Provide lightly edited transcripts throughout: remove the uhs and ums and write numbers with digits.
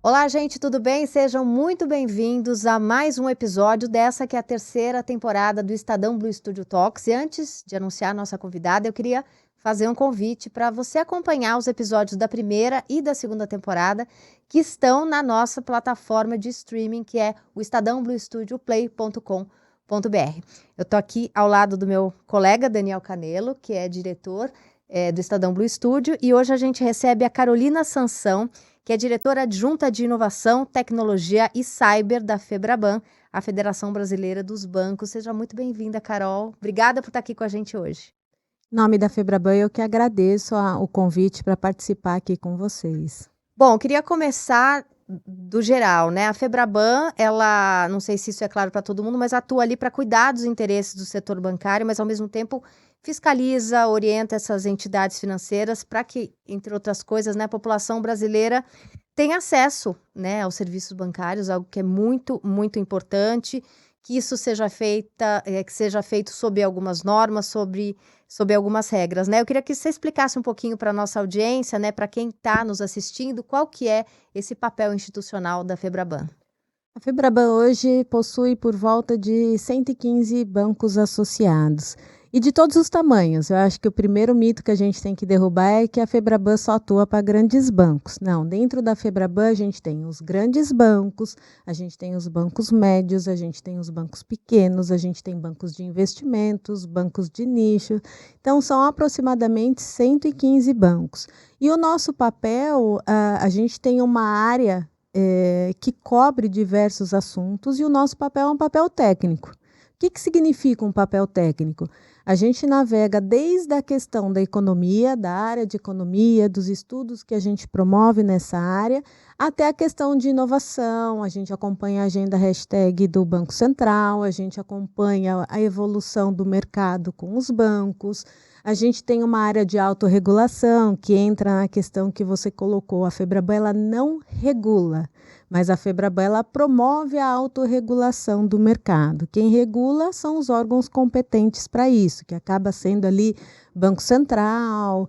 Olá, gente, tudo bem? Sejam muito bem-vindos a mais um episódio dessa que é a terceira temporada do Estadão Blue Studio Talks. E antes de anunciar a nossa convidada, eu queria fazer um convite para você acompanhar os episódios da primeira e da segunda temporada que estão na nossa plataforma de streaming, que é o estadãobluestudioplay.com.br. Eu estou aqui ao lado do meu colega Daniel Canelo, que é diretor do Estadão Blue Studio, e hoje a gente recebe a Carolina Sansão, que é diretora adjunta de Inovação, Tecnologia e Cyber da FEBRABAN, a Federação Brasileira dos Bancos. Seja muito bem-vinda, Carol. Obrigada por estar aqui com a gente hoje. Em nome da FEBRABAN, eu que agradeço o convite para participar aqui com vocês. Bom, eu queria começar do geral, né? A FEBRABAN, ela, não sei se isso é claro para todo mundo, mas atua ali para cuidar dos interesses do setor bancário, mas ao mesmo tempo fiscaliza, orienta essas entidades financeiras para que, entre outras coisas, né, a população brasileira tenha acesso, né, aos serviços bancários, algo que é muito, muito importante, que isso seja que seja feito sob algumas normas, sob algumas regras, né? Eu queria que você explicasse um pouquinho para a nossa audiência, né, para quem está nos assistindo, qual que é esse papel institucional da FEBRABAN. A FEBRABAN hoje possui por volta de 115 bancos associados. E de todos os tamanhos. Eu acho que o primeiro mito que a gente tem que derrubar é que a FEBRABAN só atua para grandes bancos. Não, dentro da FEBRABAN a gente tem os grandes bancos, a gente tem os bancos médios, a gente tem os bancos pequenos, a gente tem bancos de investimentos, bancos de nicho. Então, são aproximadamente 115 bancos. E o nosso papel, a gente tem uma área que cobre diversos assuntos e o nosso papel é um papel técnico. O que significa um papel técnico? A gente navega desde a questão da economia, da área de economia, dos estudos que a gente promove nessa área, até a questão de inovação. A gente acompanha a agenda hashtag do Banco Central, a gente acompanha a evolução do mercado com os bancos. A gente tem uma área de autorregulação, que entra na questão que você colocou. A FEBRABAN ela não regula, mas a FEBRABAN ela promove a autorregulação do mercado. Quem regula são os órgãos competentes para isso, que acaba sendo ali Banco Central,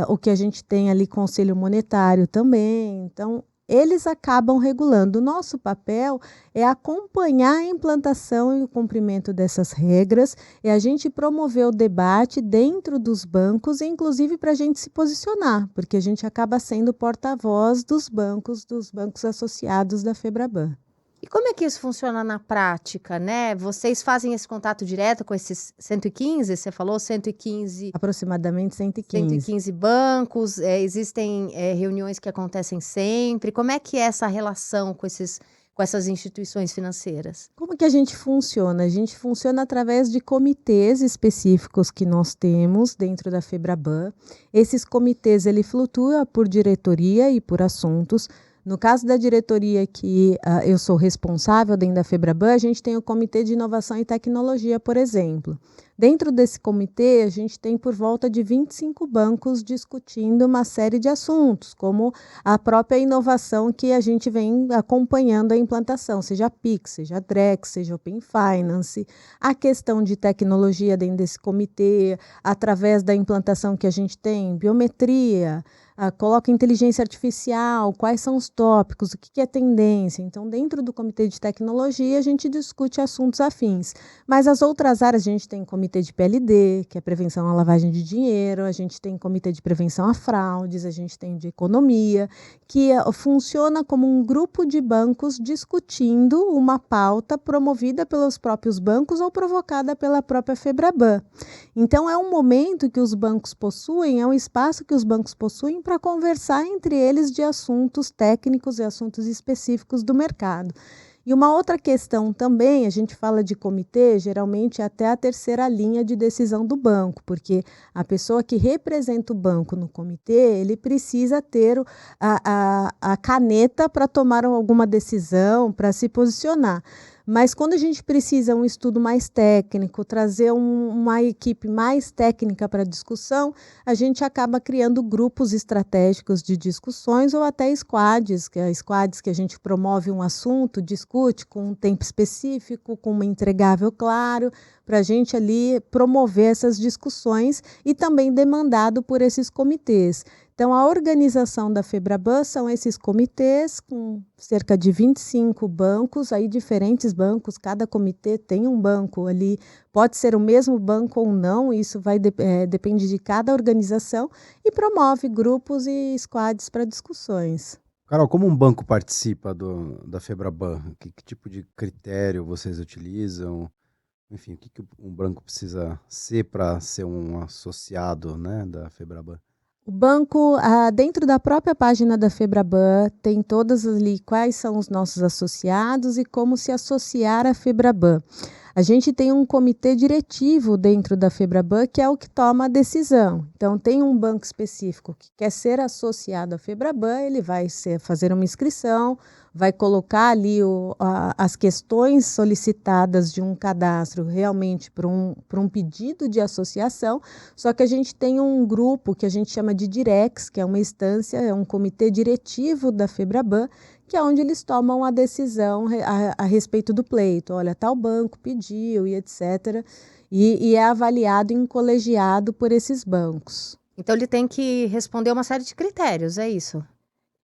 o que a gente tem ali Conselho Monetário também. Então, eles acabam regulando. O nosso papel é acompanhar a implantação e o cumprimento dessas regras, é a gente promover o debate dentro dos bancos, inclusive para a gente se posicionar, porque a gente acaba sendo porta-voz dos bancos associados da FEBRABAN. E como é que isso funciona na prática, né? Vocês fazem esse contato direto com esses 115? Você falou 115... Aproximadamente 115. 115 bancos, existem reuniões que acontecem sempre. Como é que é essa relação com essas instituições financeiras? Como que a gente funciona? A gente funciona através de comitês específicos que nós temos dentro da FEBRABAN. Esses comitês, ele flutua por diretoria e por assuntos. No caso da diretoria que eu sou responsável dentro da FEBRABAN, a gente tem o Comitê de Inovação e Tecnologia, por exemplo. Dentro desse comitê, a gente tem por volta de 25 bancos discutindo uma série de assuntos, como a própria inovação que a gente vem acompanhando a implantação, seja Pix, seja Drex, seja Open Finance, a questão de tecnologia dentro desse comitê, através da implantação que a gente tem, biometria, coloca inteligência artificial, quais são os tópicos, o que é tendência. Então, dentro do Comitê de Tecnologia, a gente discute assuntos afins. Mas as outras áreas, a gente tem Comitê de PLD, que é Prevenção à Lavagem de Dinheiro, a gente tem Comitê de Prevenção a Fraudes, a gente tem de Economia, que funciona como um grupo de bancos discutindo uma pauta promovida pelos próprios bancos ou provocada pela própria FEBRABAN. Então, é um momento que os bancos possuem, é um espaço que os bancos possuem para conversar entre eles de assuntos técnicos e assuntos específicos do mercado. E uma outra questão também, a gente fala de comitê, geralmente até a terceira linha de decisão do banco, porque a pessoa que representa o banco no comitê, ele precisa ter a caneta para tomar alguma decisão, para se posicionar. Mas quando a gente precisa um estudo mais técnico, trazer uma equipe mais técnica para a discussão, a gente acaba criando grupos estratégicos de discussões ou até squads, que a gente promove um assunto, discute com um tempo específico, com um entregável claro, para a gente ali promover essas discussões e também demandado por esses comitês. Então, a organização da Febraban são esses comitês com cerca de 25 bancos, aí diferentes bancos, cada comitê tem um banco ali, pode ser o mesmo banco ou não, isso depende de cada organização, e promove grupos e squads para discussões. Carol, como um banco participa da Febraban? Que tipo de critério vocês utilizam? Enfim, o que um banco precisa ser para ser um associado, né, da Febraban? O banco, dentro da própria página da Febraban, tem todas ali quais são os nossos associados e como se associar à Febraban. A gente tem um comitê diretivo dentro da Febraban, que é o que toma a decisão. Então, tem um banco específico que quer ser associado à Febraban, ele vai fazer uma inscrição, vai colocar ali as questões solicitadas de um cadastro realmente para um pedido de associação, só que a gente tem um grupo que a gente chama de Direx, que é uma instância, é um comitê diretivo da Febraban, que é onde eles tomam a decisão a respeito do pleito. Olha, tal banco pediu e etc. E é avaliado em colegiado por esses bancos. Então ele tem que responder uma série de critérios, é isso?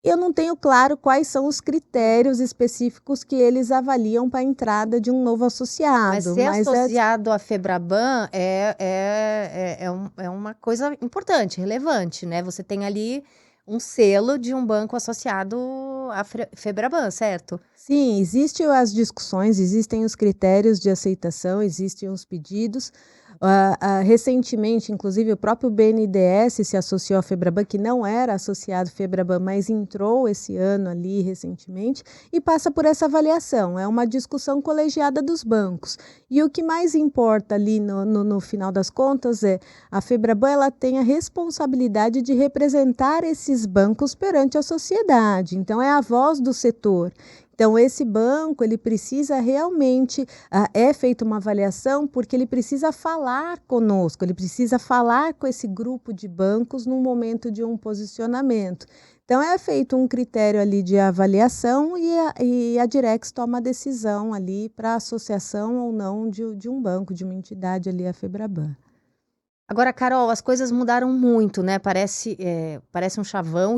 Eu não tenho claro quais são os critérios específicos que eles avaliam para a entrada de um novo associado. Mas ser associado à Febraban é uma coisa importante, relevante, né? Você tem ali um selo de um banco associado à Febraban, certo? Sim, existem as discussões, existem os critérios de aceitação, existem os pedidos. Recentemente, inclusive, o próprio BNDES se associou à Febraban, que não era associado à Febraban, mas entrou esse ano ali recentemente, e passa por essa avaliação. É uma discussão colegiada dos bancos. E o que mais importa ali no final das contas é a Febraban ela tem a responsabilidade de representar esses bancos perante a sociedade. Então, é a voz do setor. Então, esse banco, ele precisa realmente, é feita uma avaliação porque ele precisa falar conosco, ele precisa falar com esse grupo de bancos no momento de um posicionamento. Então, é feito um critério ali de avaliação e a Direx toma a decisão ali para a associação ou não de um banco, de uma entidade ali, a Febraban. Agora, Carol, as coisas mudaram muito, né? Parece um chavão,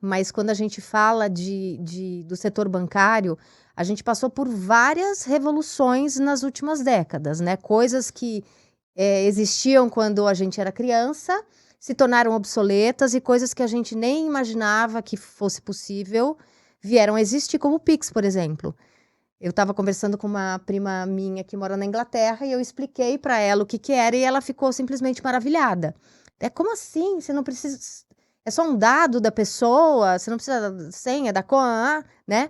mas quando a gente fala do setor bancário, a gente passou por várias revoluções nas últimas décadas, né? Coisas que existiam quando a gente era criança se tornaram obsoletas e coisas que a gente nem imaginava que fosse possível vieram a existir, como o Pix, por exemplo. Eu estava conversando com uma prima minha que mora na Inglaterra e eu expliquei para ela o que era e ela ficou simplesmente maravilhada. Como assim? Você não precisa... É só um dado da pessoa, você não precisa da senha, da conta, né?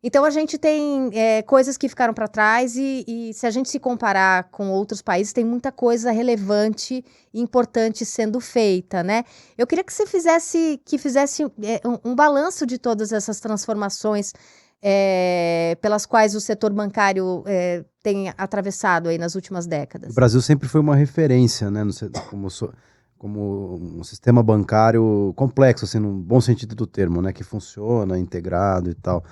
Então, a gente tem coisas que ficaram para trás e se a gente se comparar com outros países, tem muita coisa relevante e importante sendo feita, né? Eu queria que você fizesse um balanço de todas essas transformações pelas quais o setor bancário tem atravessado aí nas últimas décadas. O Brasil sempre foi uma referência, né, como um sistema bancário complexo, assim, no bom sentido do termo, né, que funciona, integrado e tal.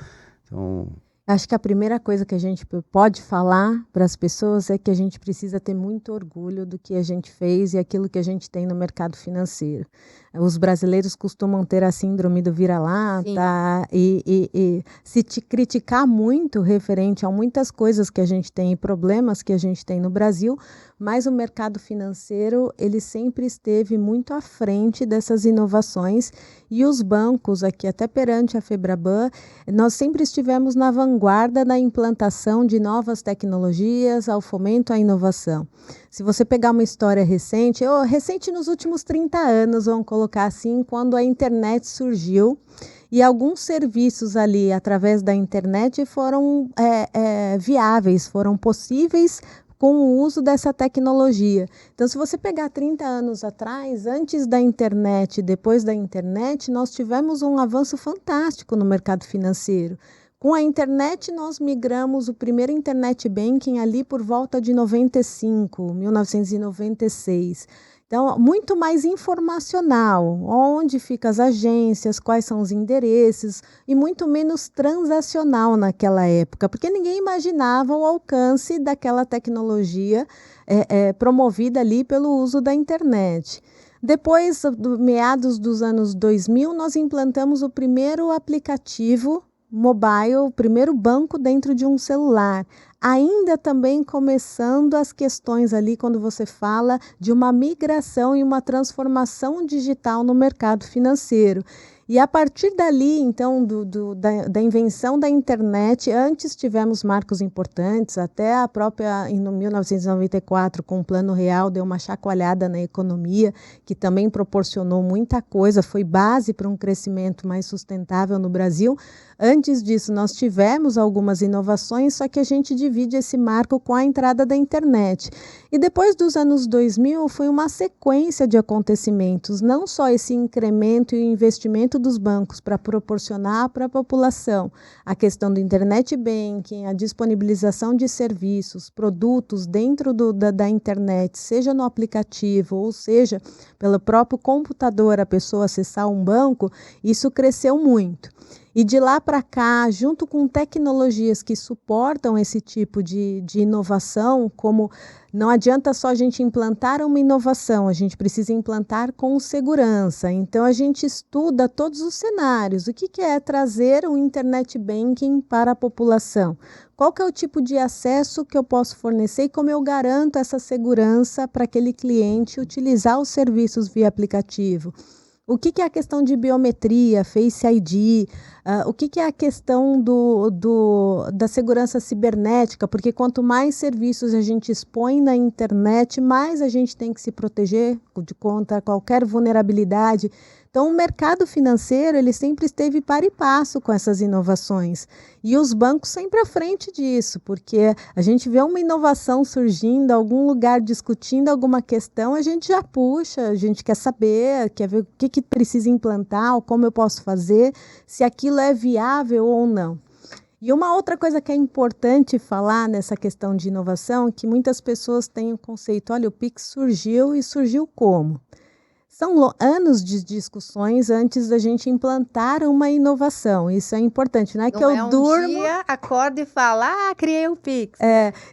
Então... Acho que a primeira coisa que a gente pode falar para as pessoas é que a gente precisa ter muito orgulho do que a gente fez e aquilo que a gente tem no mercado financeiro. Os brasileiros costumam ter a síndrome do vira-lata e se te criticar muito referente a muitas coisas que a gente tem e problemas que a gente tem no Brasil, mas o mercado financeiro ele sempre esteve muito à frente dessas inovações e os bancos aqui, até perante a Febraban, nós sempre estivemos na vanguarda da implantação de novas tecnologias, ao fomento à inovação. Se você pegar uma história recente nos últimos 30 anos, vamos colocar assim, quando a internet surgiu e alguns serviços ali, através da internet, foram viáveis, foram possíveis com o uso dessa tecnologia. Então, se você pegar 30 anos atrás, antes da internet e depois da internet, nós tivemos um avanço fantástico no mercado financeiro. Com a internet, nós migramos o primeiro internet banking ali por volta de 1996. Então, muito mais informacional, onde ficam as agências, quais são os endereços, e muito menos transacional naquela época, porque ninguém imaginava o alcance daquela tecnologia promovida ali pelo uso da internet. Depois, meados dos anos 2000, nós implantamos o primeiro aplicativo mobile, o primeiro banco dentro de um celular. Ainda também começando as questões ali, quando você fala de uma migração e uma transformação digital no mercado financeiro. E a partir dali, então, da invenção da internet, antes tivemos marcos importantes, até a própria, em 1994, com o Plano Real, deu uma chacoalhada na economia, que também proporcionou muita coisa, foi base para um crescimento mais sustentável no Brasil. Antes disso, nós tivemos algumas inovações, só que a gente divide esse marco com a entrada da internet. E depois dos anos 2000, foi uma sequência de acontecimentos, não só esse incremento e o investimento dos bancos para proporcionar para a população a questão do internet banking, a disponibilização de serviços, produtos dentro da internet, seja no aplicativo ou seja pelo próprio computador a pessoa acessar um banco, isso cresceu muito. E de lá para cá, junto com tecnologias que suportam esse tipo de inovação, como não adianta só a gente implantar uma inovação, a gente precisa implantar com segurança. Então, a gente estuda todos os cenários. O que é trazer um internet banking para a população? Qual que é o tipo de acesso que eu posso fornecer e como eu garanto essa segurança para aquele cliente utilizar os serviços via aplicativo? O que é a questão de biometria, Face ID? O que é a questão da segurança cibernética? Porque quanto mais serviços a gente expõe na internet, mais a gente tem que se proteger contra qualquer vulnerabilidade. Então, o mercado financeiro ele sempre esteve par e passo com essas inovações. E os bancos sempre à frente disso, porque a gente vê uma inovação surgindo, algum lugar discutindo alguma questão, a gente já puxa, a gente quer saber, quer ver o que precisa implantar, ou como eu posso fazer, se aquilo é viável ou não. E uma outra coisa que é importante falar nessa questão de inovação, é que muitas pessoas têm o conceito, olha, o Pix surgiu e surgiu como? São anos de discussões antes da gente implantar uma inovação. Isso é importante, não é que eu durmo... dia, acordo e falo, criei o Pix.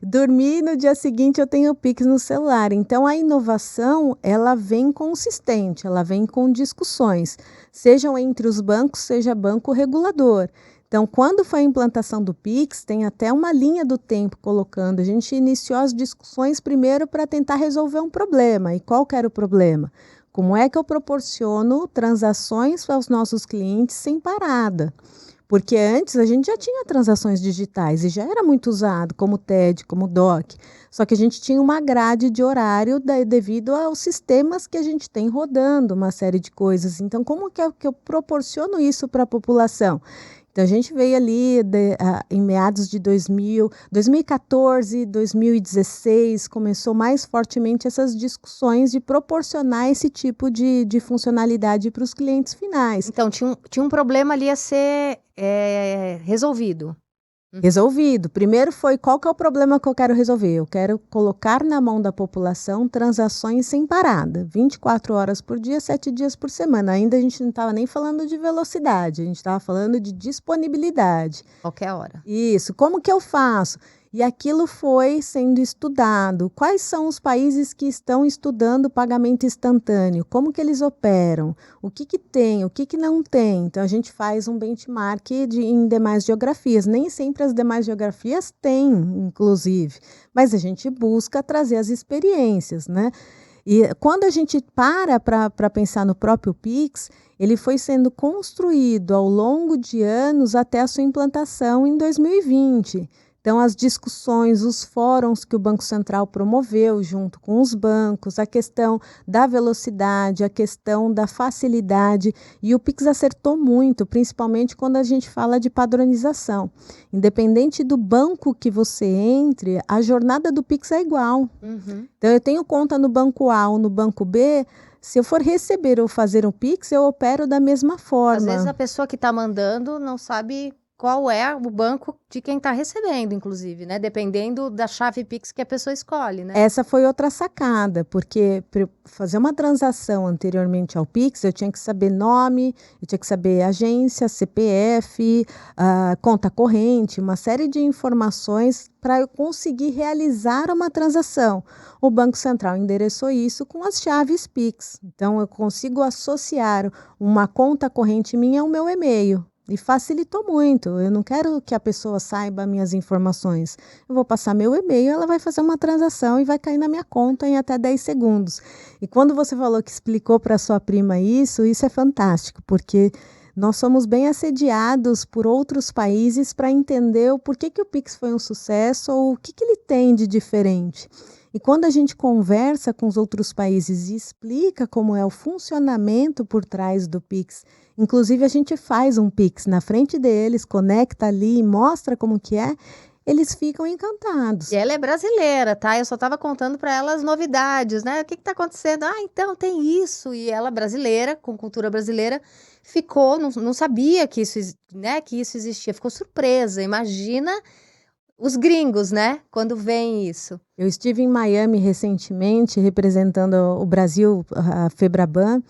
Dormi no dia seguinte eu tenho o Pix no celular. Então, a inovação, ela vem consistente, ela vem com discussões, sejam entre os bancos, seja banco regulador. Então, quando foi a implantação do Pix, tem até uma linha do tempo colocando. A gente iniciou as discussões primeiro para tentar resolver um problema. E qual que era o problema? Como é que eu proporciono transações para os nossos clientes sem parada? Porque antes a gente já tinha transações digitais e já era muito usado, como TED, como DOC. Só que a gente tinha uma grade de horário devido aos sistemas que a gente tem rodando, uma série de coisas. Então, como que eu proporciono isso para a população? Então, a gente veio ali em meados de 2014, 2016, começou mais fortemente essas discussões de proporcionar esse tipo de funcionalidade para os clientes finais. Então, tinha um problema ali a ser resolvido. Resolvido. Primeiro foi qual que é o problema que eu quero resolver. Eu quero colocar na mão da população transações sem parada, 24 horas por dia, 7 dias por semana. Ainda a gente não estava nem falando de velocidade, a gente estava falando de disponibilidade. Qualquer hora. Isso. Como que eu faço? E aquilo foi sendo estudado. Quais são os países que estão estudando o pagamento instantâneo? Como que eles operam? O que tem? O que não tem? Então, a gente faz um benchmark em demais geografias. Nem sempre as demais geografias têm, inclusive. Mas a gente busca trazer as experiências, né? E quando a gente para pensar no próprio Pix, ele foi sendo construído ao longo de anos até a sua implantação em 2020. Então, as discussões, os fóruns que o Banco Central promoveu junto com os bancos, a questão da velocidade, a questão da facilidade, e o Pix acertou muito, principalmente quando a gente fala de padronização. Independente do banco que você entre, a jornada do Pix é igual. Uhum. Então, eu tenho conta no banco A ou no banco B, se eu for receber ou fazer um Pix, eu opero da mesma forma. Às vezes a pessoa que está mandando não sabe qual é o banco de quem está recebendo, inclusive, né? Dependendo da chave Pix que a pessoa escolhe, né? Essa foi outra sacada, porque para fazer uma transação anteriormente ao Pix, eu tinha que saber nome, eu tinha que saber agência, CPF, conta corrente, uma série de informações para eu conseguir realizar uma transação. O Banco Central endereçou isso com as chaves Pix. Então, eu consigo associar uma conta corrente minha ao meu e-mail. E facilitou muito. Eu não quero que a pessoa saiba minhas informações. Eu vou passar meu e-mail, ela vai fazer uma transação e vai cair na minha conta em até 10 segundos. E quando você falou que explicou para sua prima isso é fantástico, porque nós somos bem assediados por outros países para entender o porquê que o Pix foi um sucesso ou o que ele tem de diferente. E quando a gente conversa com os outros países e explica como é o funcionamento por trás do Pix, inclusive a gente faz um Pix na frente deles, conecta ali, mostra como que é, eles ficam encantados. E ela é brasileira, tá? Eu só estava contando para ela as novidades, né? O que está acontecendo? Então tem isso. E ela, brasileira, com cultura brasileira, ficou, não sabia que isso, né, que isso existia, ficou surpresa. Imagina os gringos, né? Quando vem isso. Eu estive em Miami recentemente, representando o Brasil, a Febraban,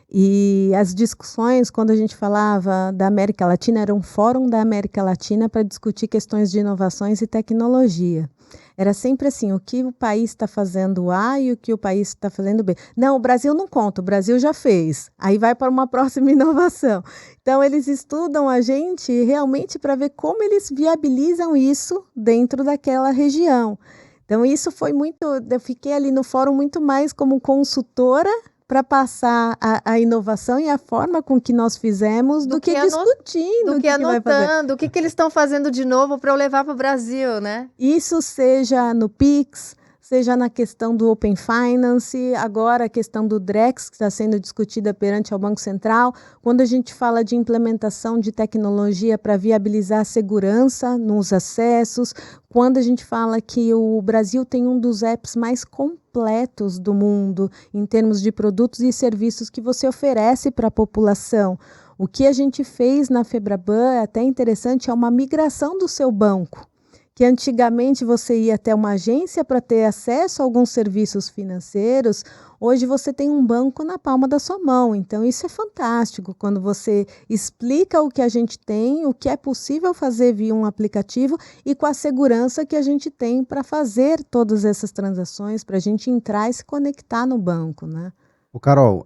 e as discussões, quando a gente falava da América Latina, era um fórum da América Latina para discutir questões de inovações e tecnologia. Era sempre assim, o que o país está fazendo A e o que o país está fazendo B. Não, o Brasil não conta, o Brasil já fez. Aí vai para uma próxima inovação. Então, eles estudam a gente realmente para ver como eles viabilizam isso dentro daquela região. Então, isso foi muito... Eu fiquei ali no fórum muito mais como consultora para passar a inovação e a forma com que nós fizemos do que discutindo. Do que anotando, o que eles estão fazendo de novo para eu levar para o Brasil, né? Isso seja no Pix, seja na questão do Open Finance, agora a questão do Drex, que está sendo discutida perante ao Banco Central, quando a gente fala de implementação de tecnologia para viabilizar a segurança nos acessos, quando a gente fala que o Brasil tem um dos apps mais completos do mundo em termos de produtos e serviços que você oferece para a população. O que a gente fez na Febraban, é até interessante, é uma migração do seu banco, que antigamente você ia até uma agência para ter acesso a alguns serviços financeiros, hoje você tem um banco na palma da sua mão. Então, isso é fantástico, quando você explica o que a gente tem, o que é possível fazer via um aplicativo e com a segurança que a gente tem para fazer todas essas transações, para a gente entrar e se conectar no banco, né? Carol,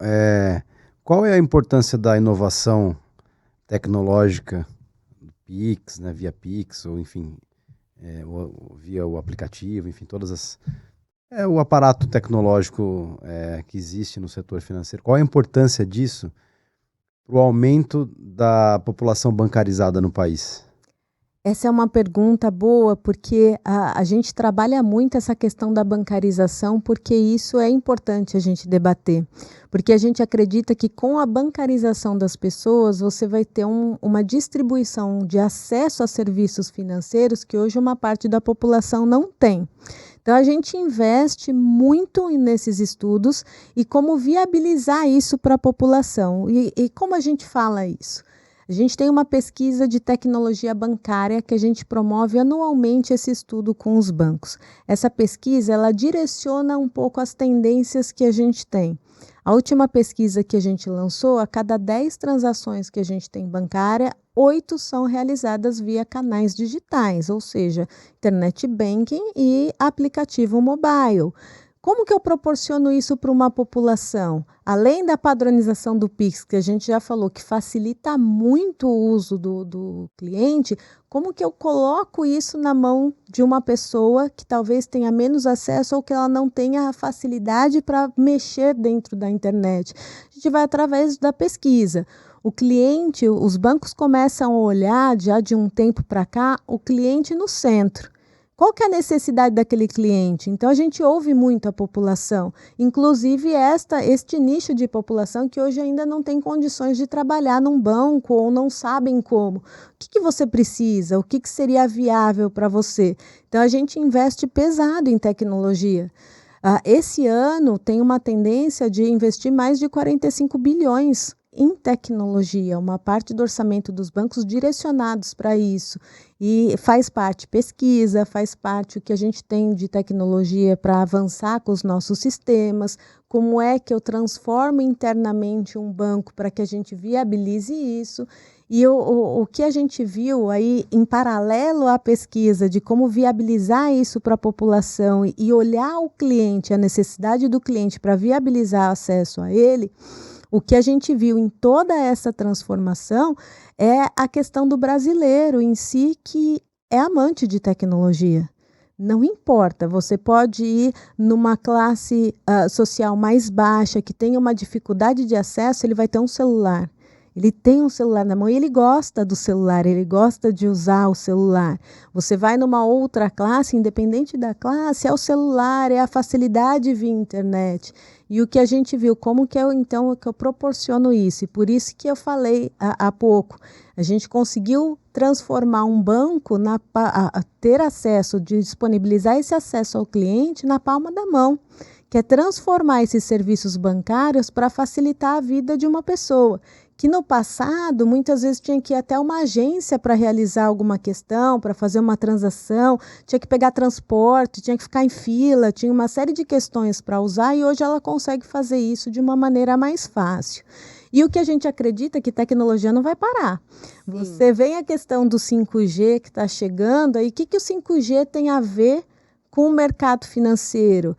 qual é a importância da inovação tecnológica do Pix, né, via Pix, ou enfim... via o aplicativo, enfim, o aparato tecnológico que existe no setor financeiro. Qual a importância disso para o aumento da população bancarizada no país? Essa é uma pergunta boa, porque a gente trabalha muito essa questão da bancarização, porque isso é importante a gente debater. Porque a gente acredita que com a bancarização das pessoas, você vai ter uma distribuição de acesso a serviços financeiros que hoje uma parte da população não tem. Então, a gente investe muito nesses estudos e como viabilizar isso para a população. E como a gente fala isso? A gente tem uma pesquisa de tecnologia bancária que a gente promove anualmente esse estudo com os bancos. Essa pesquisa, ela direciona um pouco as tendências que a gente tem. A última pesquisa que a gente lançou, a cada 10 transações que a gente tem bancária, 8 são realizadas via canais digitais, ou seja, internet banking e aplicativo mobile. Como que eu proporciono isso para uma população? Além da padronização do Pix, que a gente já falou que facilita muito o uso do cliente, como que eu coloco isso na mão de uma pessoa que talvez tenha menos acesso ou que ela não tenha a facilidade para mexer dentro da internet? A gente vai através da pesquisa. O cliente, os bancos começam a olhar, já de um tempo para cá, o cliente no centro. Qual que é a necessidade daquele cliente? Então, a gente ouve muito a população, inclusive este nicho de população que hoje ainda não tem condições de trabalhar num banco ou não sabem como. O que você precisa? O que seria viável para você? Então, a gente investe pesado em tecnologia. Esse ano tem uma tendência de investir mais de 45 bilhões em tecnologia, uma parte do orçamento dos bancos direcionados para isso. E faz parte pesquisa, faz parte o que a gente tem de tecnologia para avançar com os nossos sistemas, como é que eu transformo internamente um banco para que a gente viabilize isso. E o que a gente viu aí, em paralelo à pesquisa de como viabilizar isso para a população e olhar o cliente, a necessidade do cliente para viabilizar acesso a ele, o que a gente viu em toda essa transformação é a questão do brasileiro em si, que é amante de tecnologia. Não importa, você pode ir numa classe social mais baixa, que tenha uma dificuldade de acesso, ele vai ter um celular. Ele tem um celular na mão e ele gosta do celular, ele gosta de usar o celular. Você vai numa outra classe, independente da classe, é o celular, é a facilidade via internet. E o que a gente viu, como que eu, então, que eu proporciono isso? E por isso que eu falei há pouco, a gente conseguiu transformar um banco, ter acesso, disponibilizar esse acesso ao cliente na palma da mão, que é transformar esses serviços bancários para facilitar a vida de uma pessoa, que no passado muitas vezes tinha que ir até uma agência para realizar alguma questão, para fazer uma transação, tinha que pegar transporte, tinha que ficar em fila, tinha uma série de questões para usar e hoje ela consegue fazer isso de uma maneira mais fácil. E o que a gente acredita é que tecnologia não vai parar. Sim. Você vê a questão do 5G que está chegando, aí o que o 5G tem a ver com o mercado financeiro?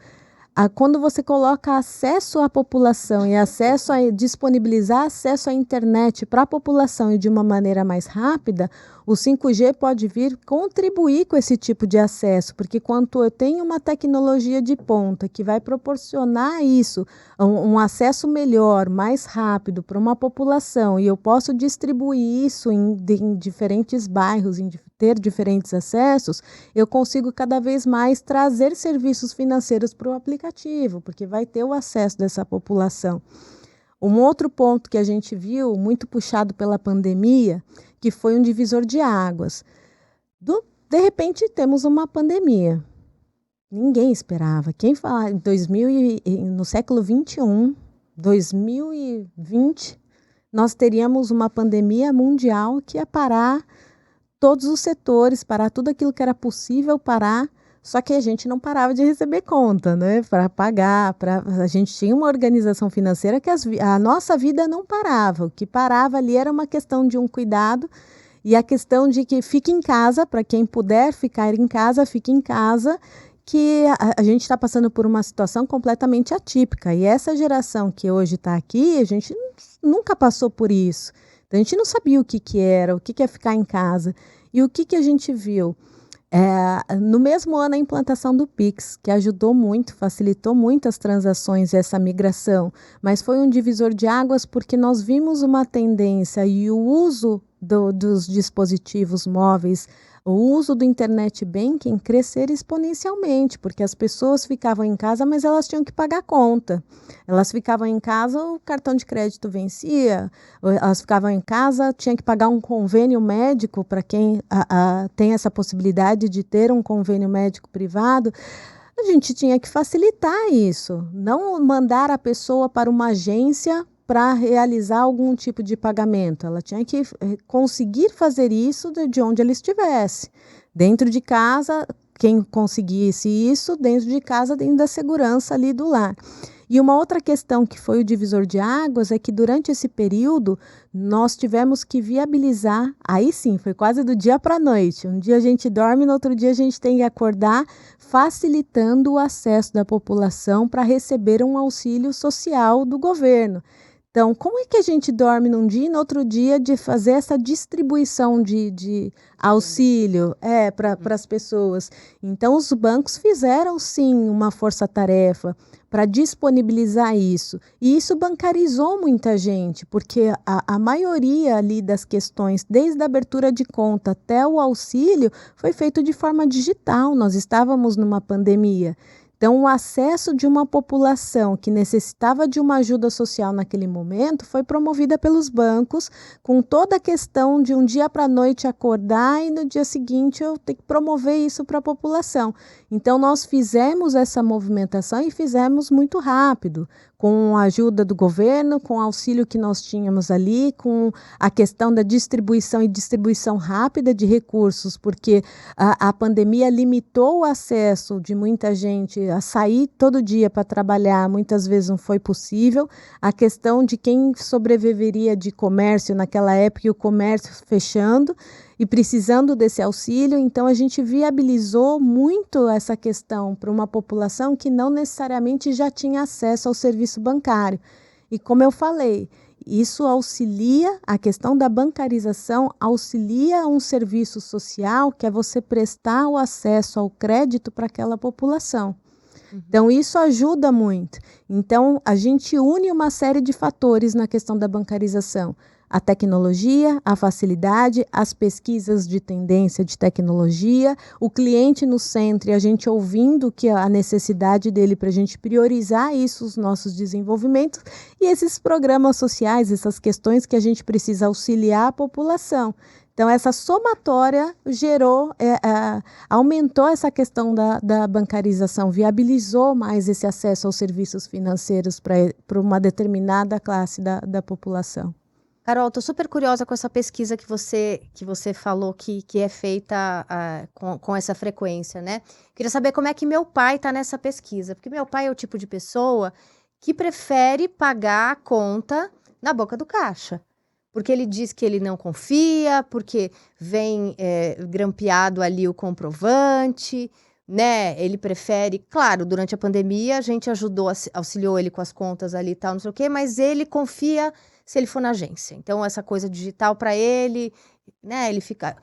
Quando você coloca acesso à população e disponibilizar acesso à internet para a população e de uma maneira mais rápida, o 5G pode vir contribuir com esse tipo de acesso, porque quando eu tenho uma tecnologia de ponta que vai proporcionar isso, um acesso melhor, mais rápido para uma população, e eu posso distribuir isso em diferentes bairros, ter diferentes acessos, eu consigo cada vez mais trazer serviços financeiros para o aplicativo, porque vai ter o acesso dessa população. Um outro ponto que a gente viu, muito puxado pela pandemia, que foi um divisor de águas. De repente, temos uma pandemia. Ninguém esperava. Quem fala no século XXI, 2020, nós teríamos uma pandemia mundial que ia parar todos os setores, parar tudo aquilo que era possível parar, só que a gente não parava de receber conta, né? Para pagar, a gente tinha uma organização financeira que a nossa vida não parava. O que parava ali era uma questão de um cuidado e a questão de que fique em casa, para quem puder ficar em casa, fique em casa, que a gente está passando por uma situação completamente atípica. E essa geração que hoje está aqui, a gente nunca passou por isso. Então, a gente não sabia o que era, o que é ficar em casa. E o que a gente viu? No mesmo ano, a implantação do Pix, que ajudou muito, facilitou muito as transações, essa migração, mas foi um divisor de águas porque nós vimos uma tendência e o uso dos dispositivos móveis, o uso do internet banking crescer exponencialmente, porque as pessoas ficavam em casa, mas elas tinham que pagar conta. Elas ficavam em casa, o cartão de crédito vencia, elas ficavam em casa, tinha que pagar um convênio médico para quem tem essa possibilidade de ter um convênio médico privado. A gente tinha que facilitar isso, não mandar a pessoa para uma agência para realizar algum tipo de pagamento. Ela tinha que conseguir fazer isso de onde ela estivesse. Dentro de casa, quem conseguisse isso, dentro de casa, dentro da segurança ali do lar. E uma outra questão que foi o divisor de águas é que durante esse período nós tivemos que viabilizar, aí sim, foi quase do dia para a noite. Um dia a gente dorme, no outro dia a gente tem que acordar, facilitando o acesso da população para receber um auxílio social do governo. Então, como é que a gente dorme num dia e no outro dia de fazer essa distribuição de auxílio para as pessoas? Então, os bancos fizeram, sim, uma força-tarefa para disponibilizar isso. E isso bancarizou muita gente, porque a maioria ali das questões, desde a abertura de conta até o auxílio, foi feito de forma digital. Nós estávamos numa pandemia. Então, o acesso de uma população que necessitava de uma ajuda social naquele momento foi promovida pelos bancos, com toda a questão de um dia para a noite acordar e no dia seguinte eu ter que promover isso para a população. Então, nós fizemos essa movimentação e fizemos muito rápido, com a ajuda do governo, com o auxílio que nós tínhamos ali, com a questão da distribuição rápida de recursos, porque a pandemia limitou o acesso de muita gente a sair todo dia para trabalhar, muitas vezes não foi possível. A questão de quem sobreviveria de comércio naquela época e o comércio fechando e precisando desse auxílio, então a gente viabilizou muito essa questão para uma população que não necessariamente já tinha acesso ao serviço bancário. E como eu falei, isso auxilia, a questão da bancarização auxilia um serviço social que é você prestar o acesso ao crédito para aquela população. Então, isso ajuda muito. Então, a gente une uma série de fatores na questão da bancarização. A tecnologia, a facilidade, as pesquisas de tendência de tecnologia, o cliente no centro e a gente ouvindo que a necessidade dele para a gente priorizar isso, os nossos desenvolvimentos, e esses programas sociais, essas questões que a gente precisa auxiliar a população. Então, essa somatória aumentou essa questão da bancarização, viabilizou mais esse acesso aos serviços financeiros para uma determinada classe da população. Carol, estou super curiosa com essa pesquisa que você falou que é feita com essa frequência, né? Queria saber como é que meu pai está nessa pesquisa, porque meu pai é o tipo de pessoa que prefere pagar a conta na boca do caixa. Porque ele diz que ele não confia, porque vem grampeado ali o comprovante, né? Ele prefere, claro, durante a pandemia a gente auxiliou ele com as contas ali e tal, não sei o quê, mas ele confia se ele for na agência. Então, essa coisa digital para ele, né? Ele fica,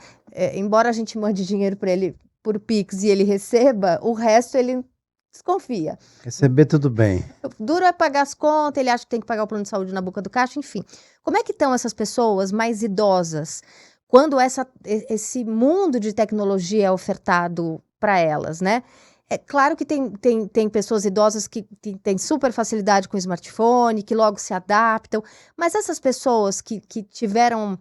embora a gente mande dinheiro para ele por Pix e ele receba, o resto ele desconfia. Receber tudo bem. Duro é pagar as contas, ele acha que tem que pagar o plano de saúde na boca do caixa, enfim. Como é que estão essas pessoas mais idosas quando esse mundo de tecnologia é ofertado para elas, né? É claro que tem pessoas idosas que têm super facilidade com o smartphone, que logo se adaptam, mas essas pessoas que tiveram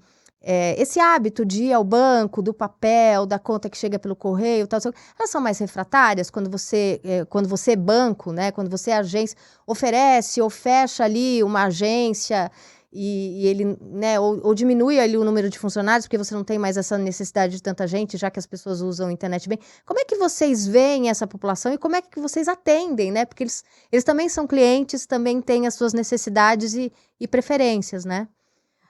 esse hábito de ir ao banco, do papel, da conta que chega pelo correio, tal, elas são mais refratárias quando você é banco, né? Quando você é agência, oferece ou fecha ali uma agência e ele, né, ou diminui ali o número de funcionários, porque você não tem mais essa necessidade de tanta gente, já que as pessoas usam a internet bem. Como é que vocês veem essa população e como é que vocês atendem, né? Porque eles também são clientes, também têm as suas necessidades e preferências, né?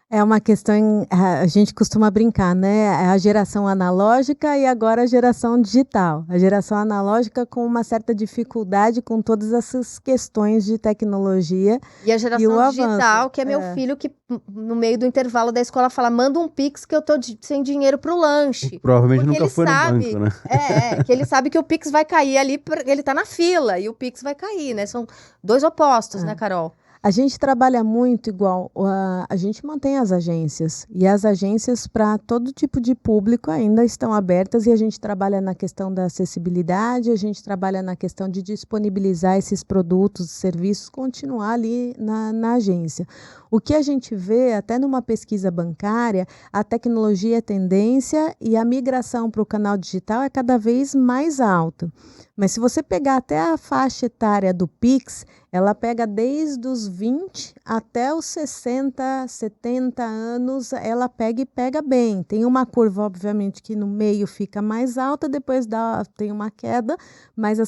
É uma questão, a gente costuma brincar, né? A geração analógica e agora a geração digital. A geração analógica com uma certa dificuldade com todas essas questões de tecnologia. E a geração digital, que é meu filho que no meio do intervalo da escola fala, manda um Pix que eu tô sem dinheiro pro lanche. Provavelmente nunca foi no banco, né? Que ele sabe que o Pix vai cair ali, ele tá na fila e o Pix vai cair, né? São dois opostos, né, Carol? A gente trabalha muito igual, a gente mantém as agências e as agências para todo tipo de público ainda estão abertas e a gente trabalha na questão da acessibilidade, a gente trabalha na questão de disponibilizar esses produtos e serviços, continuar ali na agência. O que a gente vê, até numa pesquisa bancária, a tecnologia é tendência e a migração para o canal digital é cada vez mais alta. Mas se você pegar até a faixa etária do Pix, ela pega desde os 20 até os 60, 70 anos, ela pega e pega bem. Tem uma curva, obviamente, que no meio fica mais alta, depois tem uma queda, mas a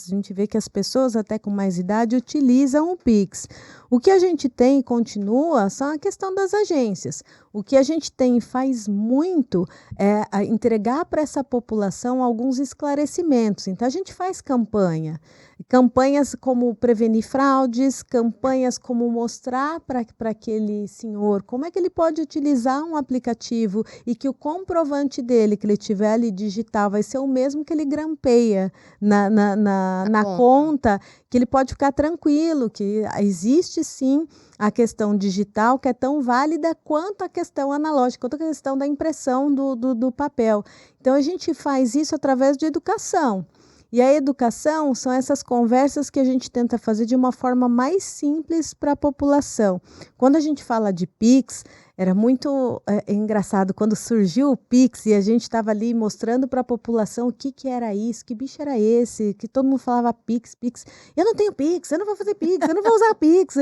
gente vê que as pessoas até com mais idade utilizam o Pix. O que a gente tem e continua são a questão das agências. O que a gente tem e faz muito é entregar para essa população alguns esclarecimentos. Então, a gente faz campanhas como prevenir fraudes, campanhas como mostrar para aquele senhor como é que ele pode utilizar um aplicativo e que o comprovante dele que ele tiver ali digital vai ser o mesmo que ele grampeia na conta, que ele pode ficar tranquilo, que existe sim a questão digital que é tão válida quanto a questão analógica, quanto a questão da impressão do papel. Então, a gente faz isso através de educação. E a educação são essas conversas que a gente tenta fazer de uma forma mais simples para a população. Quando a gente fala de Pix, era muito engraçado quando surgiu o Pix e a gente estava ali mostrando para a população o que era isso, que bicho era esse, que todo mundo falava Pix, Pix. Eu não tenho Pix, eu não vou fazer Pix, eu não vou usar Pix.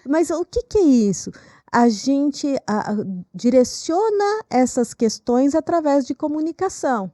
Mas o que é isso? A gente direciona essas questões através de comunicação.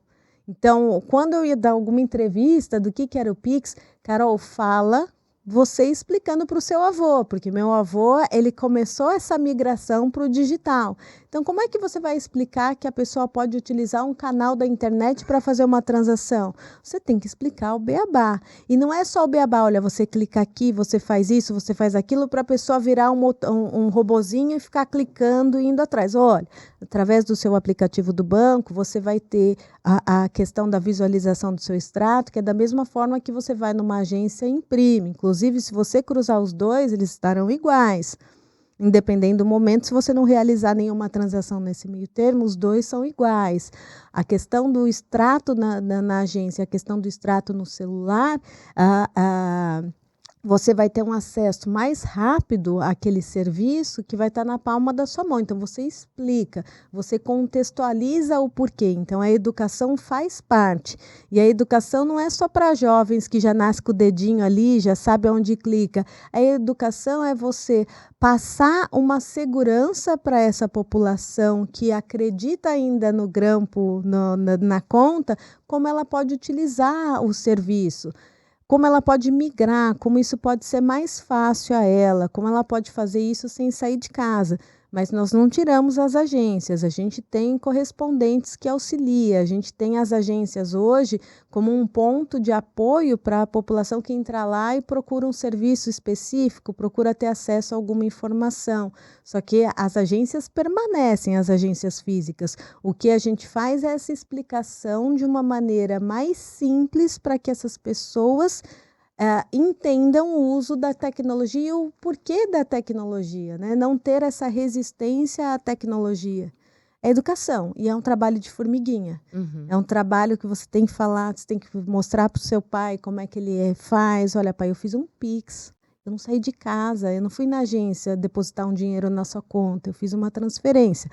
Então, quando eu ia dar alguma entrevista do que era o Pix, Carol, fala você explicando para o seu avô, porque meu avô, ele começou essa migração para o digital. Então, como é que você vai explicar que a pessoa pode utilizar um canal da internet para fazer uma transação? Você tem que explicar o beabá. E não é só o beabá, olha, você clica aqui, você faz isso, você faz aquilo, para a pessoa virar um robozinho e ficar clicando e indo atrás. Olha, através do seu aplicativo do banco, você vai ter a questão da visualização do seu extrato, que é da mesma forma que você vai numa agência e imprime. Inclusive, se você cruzar os dois, eles estarão iguais. Independente do momento, se você não realizar nenhuma transação nesse meio termo, os dois são iguais. A questão do extrato na agência, a questão do extrato no celular, você vai ter um acesso mais rápido àquele serviço que vai estar na palma da sua mão. Então, você explica, você contextualiza o porquê. Então, a educação faz parte. E a educação não é só para jovens que já nascem com o dedinho ali, já sabe onde clica. A educação é você passar uma segurança para essa população que acredita ainda no grampo, na conta, como ela pode utilizar o serviço. Como ela pode migrar, como isso pode ser mais fácil a ela, como ela pode fazer isso sem sair de casa. Mas nós não tiramos as agências, a gente tem correspondentes que auxiliam, a gente tem as agências hoje como um ponto de apoio para a população que entra lá e procura um serviço específico, procura ter acesso a alguma informação. Só que as agências permanecem, as agências físicas. O que a gente faz é essa explicação de uma maneira mais simples para que essas pessoas entendam o uso da tecnologia e o porquê da tecnologia, né? Não ter essa resistência à tecnologia. É educação e é um trabalho de formiguinha. Uhum. É um trabalho que você tem que falar, você tem que mostrar para o seu pai como é que ele faz. Olha, pai, eu fiz um Pix, eu não saí de casa, eu não fui na agência depositar um dinheiro na sua conta, eu fiz uma transferência.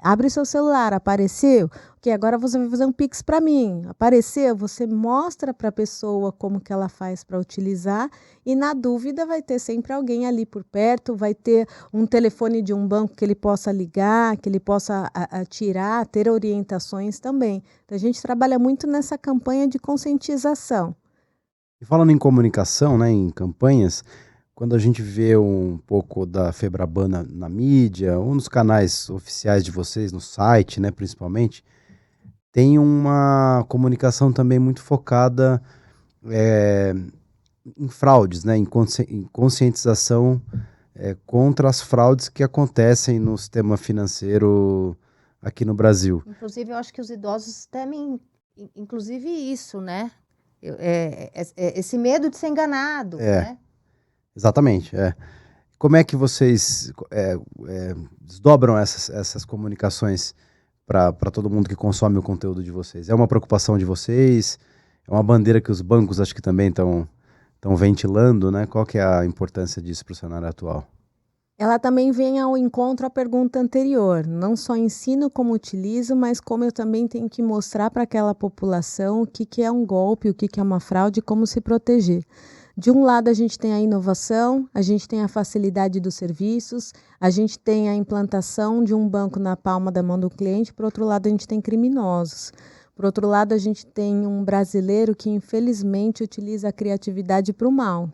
Abre seu celular, apareceu? Ok, agora você vai fazer um Pix para mim. Apareceu? Você mostra para a pessoa como que ela faz para utilizar e, na dúvida, vai ter sempre alguém ali por perto, vai ter um telefone de um banco que ele possa ligar, que ele possa tirar, ter orientações também. Então, a gente trabalha muito nessa campanha de conscientização. E falando em comunicação, né, em campanhas, quando a gente vê um pouco da Febraban na mídia, ou nos canais oficiais de vocês, no site, né, principalmente, tem uma comunicação também muito focada em fraudes, né, em conscientização contra as fraudes que acontecem no sistema financeiro aqui no Brasil. Inclusive, eu acho que os idosos temem, inclusive isso, né? Esse medo de ser enganado, né? Exatamente, Como é que vocês desdobram essas comunicações para todo mundo que consome o conteúdo de vocês? É uma preocupação de vocês? É uma bandeira que os bancos acho que também estão ventilando, né? Qual que é a importância disso para o cenário atual? Ela também vem ao encontro à pergunta anterior. Não só ensino como utilizo, mas como eu também tenho que mostrar para aquela população o que é um golpe, o que é uma fraude e como se proteger. De um lado, a gente tem a inovação, a gente tem a facilidade dos serviços, a gente tem a implantação de um banco na palma da mão do cliente, por outro lado, a gente tem criminosos. Por outro lado, a gente tem um brasileiro que, infelizmente, utiliza a criatividade para o mal.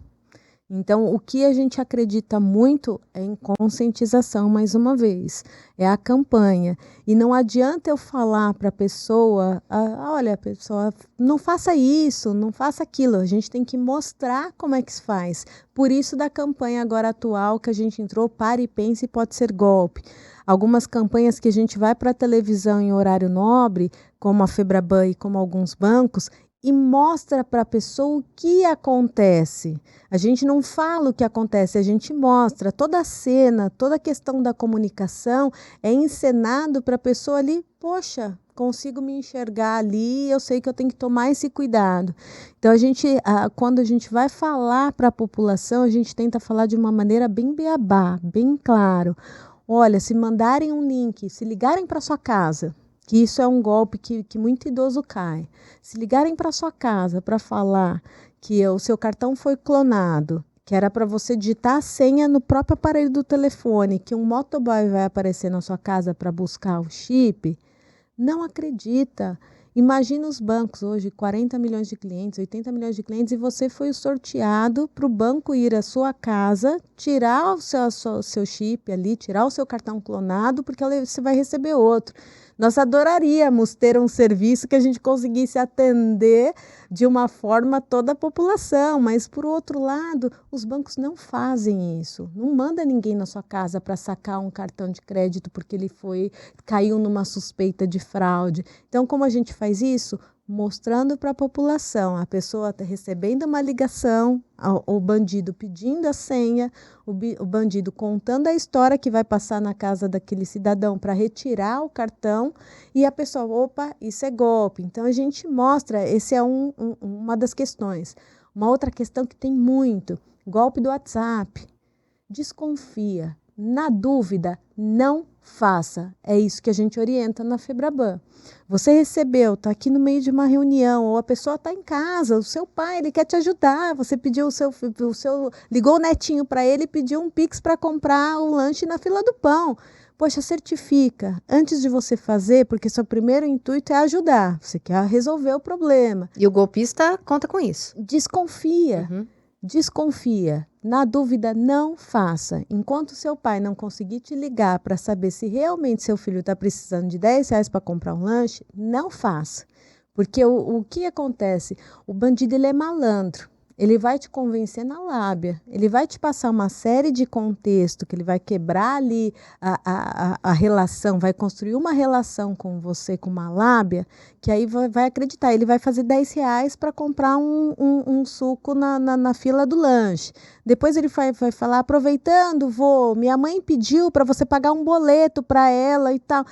Então, o que a gente acredita muito é em conscientização, mais uma vez, é a campanha. E não adianta eu falar para a pessoa, olha, pessoa, não faça isso, não faça aquilo. A gente tem que mostrar como é que se faz. Por isso da campanha agora atual que a gente entrou, Pare e Pense, pode ser golpe. Algumas campanhas que a gente vai para a televisão em horário nobre, como a Febraban e como alguns bancos, e mostra para a pessoa o que acontece. A gente não fala o que acontece, a gente mostra toda a cena, toda a questão da comunicação é encenado para a pessoa ali, poxa, consigo me enxergar ali, eu sei que eu tenho que tomar esse cuidado. Então, quando a gente vai falar para a população, a gente tenta falar de uma maneira bem beabá, bem claro. Olha, se mandarem um link, se ligarem para sua casa, que isso é um golpe que muito idoso cai. Se ligarem para sua casa para falar que o seu cartão foi clonado, que era para você digitar a senha no próprio aparelho do telefone, que um motoboy vai aparecer na sua casa para buscar o chip, não acredita. Imagina os bancos hoje, 40 milhões de clientes, 80 milhões de clientes, e você foi sorteado para o banco ir à sua casa, tirar o seu chip ali, tirar o seu cartão clonado, porque você vai receber outro. Nós adoraríamos ter um serviço que a gente conseguisse atender de uma forma toda a população, mas, por outro lado, os bancos não fazem isso. Não manda ninguém na sua casa para sacar um cartão de crédito porque ele caiu numa suspeita de fraude. Então, como a gente faz isso? Mostrando para a população, a pessoa está recebendo uma ligação, o bandido pedindo a senha, o bandido contando a história que vai passar na casa daquele cidadão para retirar o cartão, e a pessoa, opa, isso é golpe. Então a gente mostra, esse é uma das questões. Uma outra questão que tem muito, golpe do WhatsApp. Desconfia, na dúvida, não faça. É isso que a gente orienta na Febraban. Você recebeu, está aqui no meio de uma reunião, ou a pessoa está em casa, o seu pai, ele quer te ajudar, você pediu ligou o netinho para ele e pediu um Pix para comprar o lanche na fila do pão. Poxa, certifica, antes de você fazer, porque seu primeiro intuito é ajudar, você quer resolver o problema. E o golpista conta com isso. Desconfia. Uhum. Desconfia. Na dúvida, não faça. Enquanto seu pai não conseguir te ligar para saber se realmente seu filho está precisando de R$10 para comprar um lanche, não faça. Porque o que acontece? O bandido, ele é malandro. Ele vai te convencer na lábia. Ele vai te passar uma série de contexto, que ele vai quebrar ali a relação, vai construir uma relação com você, com uma lábia, que aí vai acreditar. Ele vai fazer R$10 para comprar um suco na fila do lanche. Depois ele vai falar, aproveitando, minha mãe pediu para você pagar um boleto para ela e tal.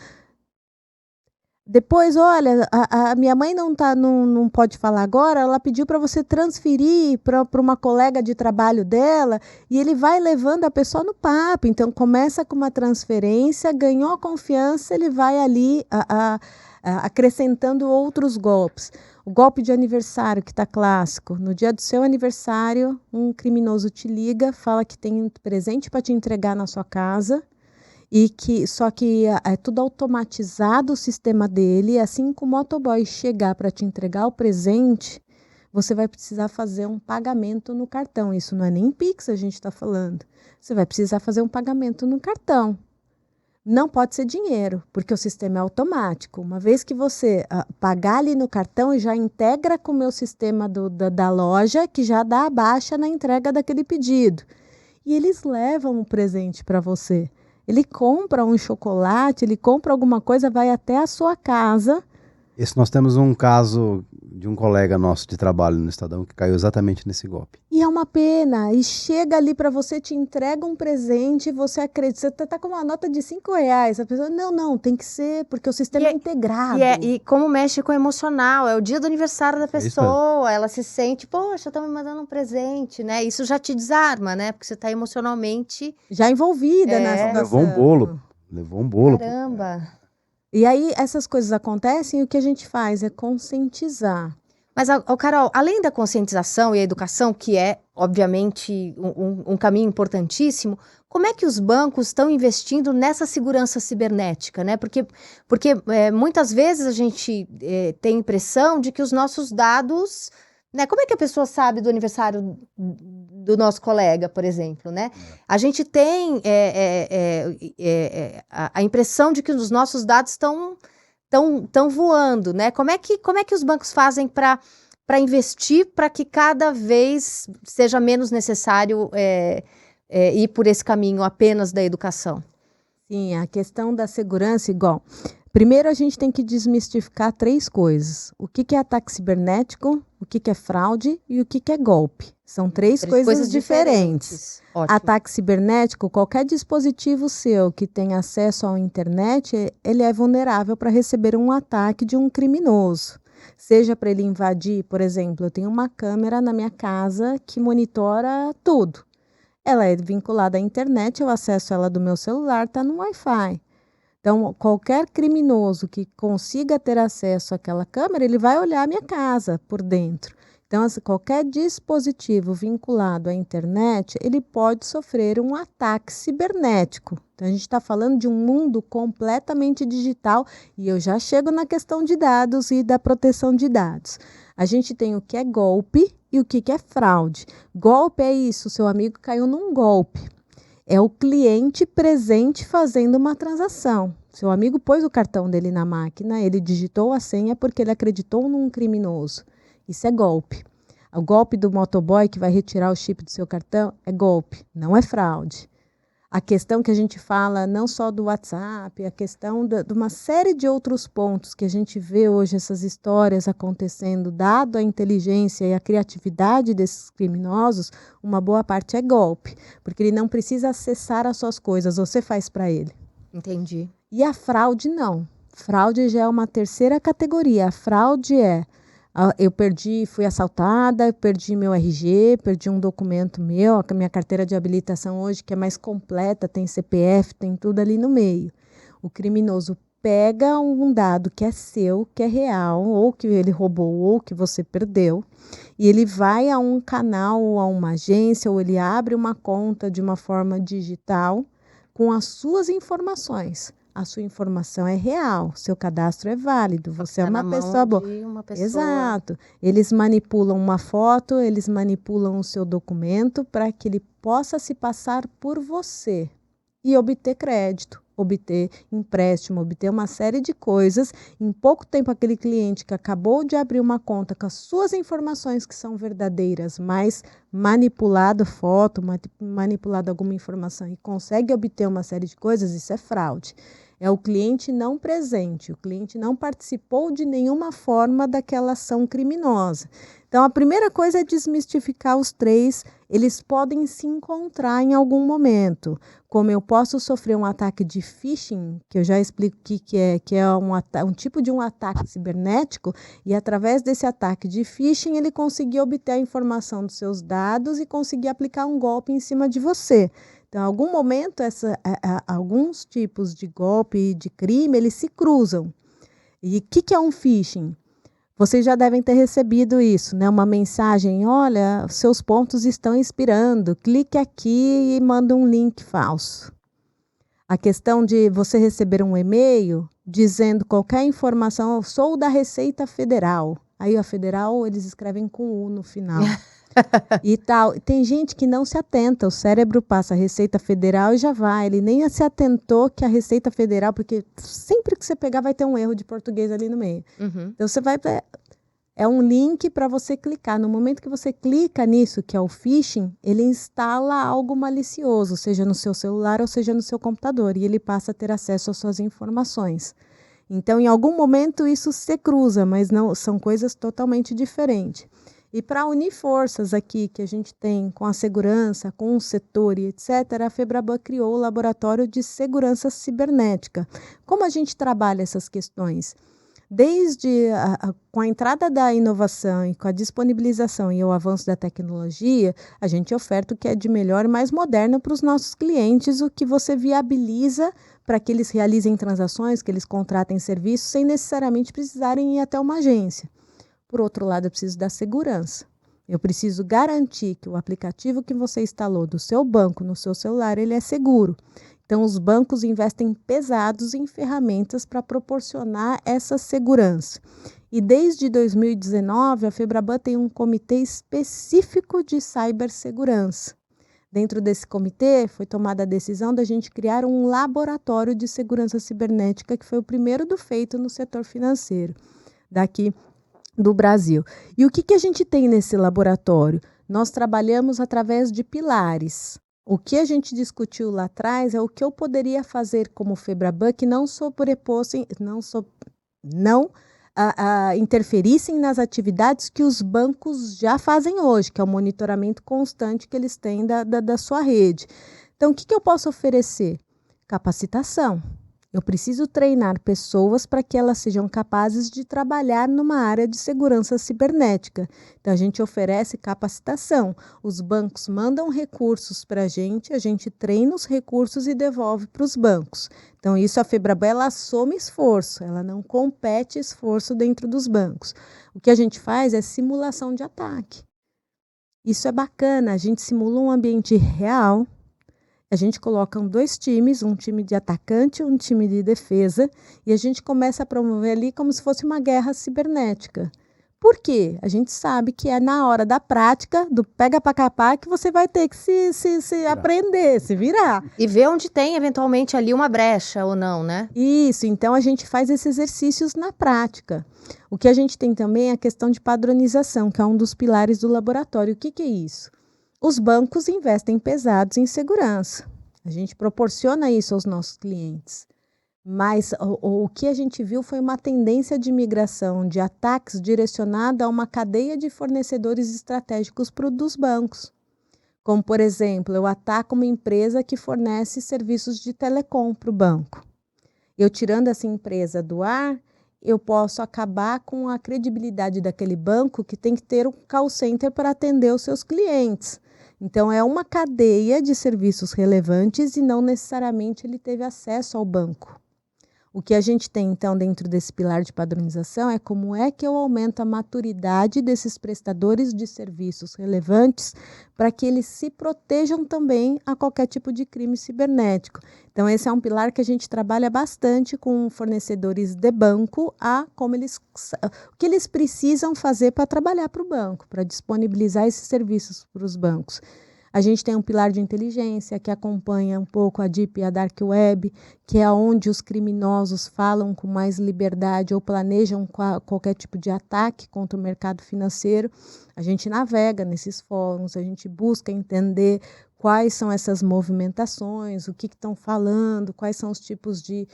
Depois, olha, a minha mãe não pode falar agora, ela pediu para você transferir para uma colega de trabalho dela, e ele vai levando a pessoa no papo. Então, começa com uma transferência, ganhou a confiança, ele vai ali acrescentando outros golpes. O golpe de aniversário, que está clássico. No dia do seu aniversário, um criminoso te liga, fala que tem um presente para te entregar na sua casa, só que é tudo automatizado o sistema dele. Assim que o motoboy chegar para te entregar o presente, você vai precisar fazer um pagamento no cartão. Isso não é nem Pix, a gente está falando. Você vai precisar fazer um pagamento no cartão. Não pode ser dinheiro, porque o sistema é automático. Uma vez que você pagar ali no cartão, já integra com o meu sistema da loja, que já dá a baixa na entrega daquele pedido. E eles levam um presente para você. Ele compra um chocolate, ele compra alguma coisa, vai até a sua casa. Nós temos um caso de um colega nosso de trabalho no Estadão que caiu exatamente nesse golpe. E é uma pena. E chega ali para você, te entrega um presente, você acredita. Você tá com uma nota de R$5. A pessoa, não, tem que ser, porque o sistema é integrado. E como mexe com o emocional, é o dia do aniversário da pessoa, ela se sente, poxa, estão me mandando um presente, né? Isso já te desarma, né? Porque você está emocionalmente... já envolvida nessa situação. Levou um bolo. Caramba! E aí, essas coisas acontecem e o que a gente faz é conscientizar. Mas, Carol, além da conscientização e a educação, que é, obviamente, um caminho importantíssimo, como é que os bancos estão investindo nessa segurança cibernética, né? Porque muitas vezes a gente tem a impressão de que os nossos dados... né? Como é que a pessoa sabe do aniversário do nosso colega, por exemplo, né? A gente tem a impressão de que os nossos dados estão voando, né? Como é que os bancos fazem para investir para que cada vez seja menos necessário ir por esse caminho apenas da educação? Sim, a questão da segurança, igual. Primeiro, a gente tem que desmistificar 3 coisas. O que é ataque cibernético, o que é fraude e o que é golpe. São três coisas diferentes. Ótimo. Ataque cibernético, qualquer dispositivo seu que tenha acesso à internet, ele é vulnerável para receber um ataque de um criminoso. Seja para ele invadir, por exemplo, eu tenho uma câmera na minha casa que monitora tudo. Ela é vinculada à internet, eu acesso ela do meu celular, está no Wi-Fi. Então, qualquer criminoso que consiga ter acesso àquela câmera, ele vai olhar a minha casa por dentro. Então, qualquer dispositivo vinculado à internet, ele pode sofrer um ataque cibernético. Então, a gente está falando de um mundo completamente digital e eu já chego na questão de dados e da proteção de dados. A gente tem o que é golpe e o que é fraude. Golpe é isso, seu amigo caiu num golpe. É o cliente presente fazendo uma transação. Seu amigo pôs o cartão dele na máquina, ele digitou a senha porque ele acreditou num criminoso. Isso é golpe. O golpe do motoboy que vai retirar o chip do seu cartão é golpe, não é fraude. A questão que a gente fala não só do WhatsApp, a questão de uma série de outros pontos que a gente vê hoje essas histórias acontecendo, dado a inteligência e a criatividade desses criminosos, uma boa parte é golpe, porque ele não precisa acessar as suas coisas, você faz para ele. Entendi. E a fraude não. Fraude já é uma terceira categoria. A fraude é eu fui assaltada, eu perdi meu RG, perdi um documento meu, a minha carteira de habilitação hoje que é mais completa, tem CPF, tem tudo ali no meio. O criminoso pega um dado que é seu, que é real, ou que ele roubou, ou que você perdeu, e ele vai a um canal, ou a uma agência, ou ele abre uma conta de uma forma digital com as suas informações. A sua informação é real, seu cadastro é válido, você é uma pessoa boa. Exato. Eles manipulam uma foto, eles manipulam o seu documento para que ele possa se passar por você e obter crédito, obter empréstimo, obter uma série de coisas. Em pouco tempo, aquele cliente que acabou de abrir uma conta com as suas informações que são verdadeiras, mas manipulado foto, manipulado alguma informação e consegue obter uma série de coisas, isso é fraude. É o cliente não presente, o cliente não participou de nenhuma forma daquela ação criminosa. Então, a primeira coisa é desmistificar os três, eles podem se encontrar em algum momento. Como eu posso sofrer um ataque de phishing, que eu já explico o que é um tipo de um ataque cibernético, e através desse ataque de phishing, ele conseguir obter a informação dos seus dados e conseguir aplicar um golpe em cima de você. Então, em algum momento, alguns tipos de golpe e de crime, eles se cruzam. E o que é um phishing? Vocês já devem ter recebido isso, né? Uma mensagem, olha, seus pontos estão expirando, clique aqui e manda um link falso. A questão de você receber um e-mail dizendo qualquer informação, eu sou da Receita Federal. Aí a Federal, eles escrevem com U no final. E tal. Tem gente que não se atenta, o cérebro passa a Receita Federal e já vai, ele nem se atentou que a Receita Federal, porque sempre que você pegar vai ter um erro de português ali no meio. Então você vai, é um link para você clicar, no momento que você clica nisso, que é o phishing, ele instala algo malicioso, seja no seu celular ou seja no seu computador, e ele passa a ter acesso às suas informações. Então em algum momento isso se cruza, mas não, são coisas totalmente diferentes. E para unir forças aqui que a gente tem com a segurança, com o setor e etc., a Febraban criou o Laboratório de Segurança Cibernética. Como a gente trabalha essas questões? Desde com a entrada da inovação e com a disponibilização e o avanço da tecnologia, a gente oferta o que é de melhor e mais moderno para os nossos clientes, o que você viabiliza para que eles realizem transações, que eles contratem serviços, sem necessariamente precisarem ir até uma agência. Por outro lado, eu preciso da segurança. Eu preciso garantir que o aplicativo que você instalou do seu banco no seu celular, ele é seguro. Então, os bancos investem pesados em ferramentas para proporcionar essa segurança. E desde 2019, a Febraban tem um comitê específico de cibersegurança. Dentro desse comitê, foi tomada a decisão da gente criar um laboratório de segurança cibernética, que foi o primeiro feito no setor financeiro daqui do Brasil. E o que a gente tem nesse laboratório? Nós trabalhamos através de pilares. O que a gente discutiu lá atrás é o que eu poderia fazer como Febraban que não interferissem nas atividades que os bancos já fazem hoje, que é o monitoramento constante que eles têm da sua rede. Então, o que eu posso oferecer? Capacitação. Eu preciso treinar pessoas para que elas sejam capazes de trabalhar numa área de segurança cibernética. Então, a gente oferece capacitação. Os bancos mandam recursos para a gente treina os recursos e devolve para os bancos. Então, isso a FEBRABAN, ela assume esforço, ela não compete esforço dentro dos bancos. O que a gente faz é simulação de ataque. Isso é bacana, a gente simula um ambiente real. A gente coloca 2 times, um time de atacante e um time de defesa, e a gente começa a promover ali como se fosse uma guerra cibernética. Por quê? A gente sabe que é na hora da prática, do pega para capar, que você vai ter que se aprender, se virar. E ver onde tem, eventualmente, ali uma brecha ou não, né? Isso, então a gente faz esses exercícios na prática. O que a gente tem também é a questão de padronização, que é um dos pilares do laboratório. O que é isso? Os bancos investem pesados em segurança. A gente proporciona isso aos nossos clientes. Mas o que a gente viu foi uma tendência de migração de ataques direcionada a uma cadeia de fornecedores estratégicos dos bancos. Como, por exemplo, eu ataco uma empresa que fornece serviços de telecom para o banco. Eu tirando essa empresa do ar, eu posso acabar com a credibilidade daquele banco que tem que ter um call center para atender os seus clientes. Então, é uma cadeia de serviços relevantes e não necessariamente ele teve acesso ao banco. O que a gente tem, então, dentro desse pilar de padronização é como é que eu aumento a maturidade desses prestadores de serviços relevantes para que eles se protejam também a qualquer tipo de crime cibernético. Então, esse é um pilar que a gente trabalha bastante com fornecedores de banco, o que eles precisam fazer para trabalhar para o banco, para disponibilizar esses serviços para os bancos. A gente tem um pilar de inteligência que acompanha um pouco a Deep e a Dark Web, que é onde os criminosos falam com mais liberdade ou planejam qualquer tipo de ataque contra o mercado financeiro. A gente navega nesses fóruns, a gente busca entender quais são essas movimentações, o que estão falando, quais são os tipos de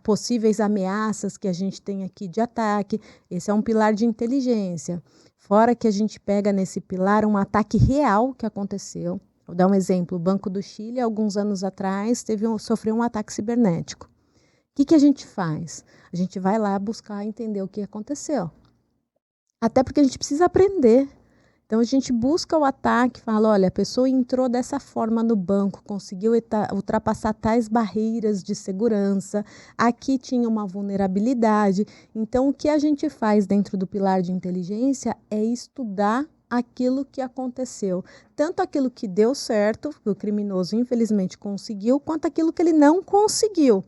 possíveis ameaças que a gente tem aqui de ataque. Esse é um pilar de inteligência. Fora que a gente pega nesse pilar um ataque real que aconteceu. Vou dar um exemplo. O Banco do Chile, alguns anos atrás, sofreu um ataque cibernético. O que a gente faz? A gente vai lá buscar entender o que aconteceu. Até porque a gente precisa aprender. Então, a gente busca o ataque, fala, olha, a pessoa entrou dessa forma no banco, conseguiu ultrapassar tais barreiras de segurança, aqui tinha uma vulnerabilidade. Então, o que a gente faz dentro do pilar de inteligência é estudar aquilo que aconteceu. Tanto aquilo que deu certo, que o criminoso infelizmente conseguiu, quanto aquilo que ele não conseguiu.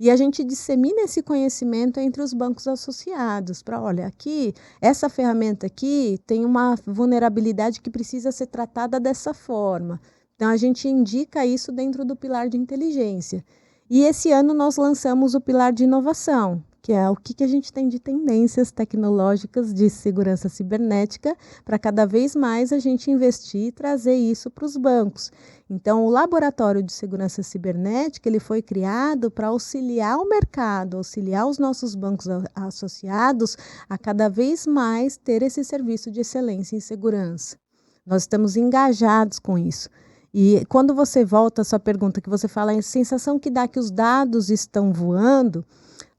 E a gente dissemina esse conhecimento entre os bancos associados, para, olha, aqui, essa ferramenta aqui tem uma vulnerabilidade que precisa ser tratada dessa forma. Então, a gente indica isso dentro do pilar de inteligência. E esse ano nós lançamos o pilar de inovação, que é o que a gente tem de tendências tecnológicas de segurança cibernética, para cada vez mais a gente investir e trazer isso para os bancos. Então, o Laboratório de Segurança Cibernética ele foi criado para auxiliar o mercado, auxiliar os nossos bancos associados a cada vez mais ter esse serviço de excelência em segurança. Nós estamos engajados com isso. E quando você volta à sua pergunta, que você fala a sensação que dá que os dados estão voando,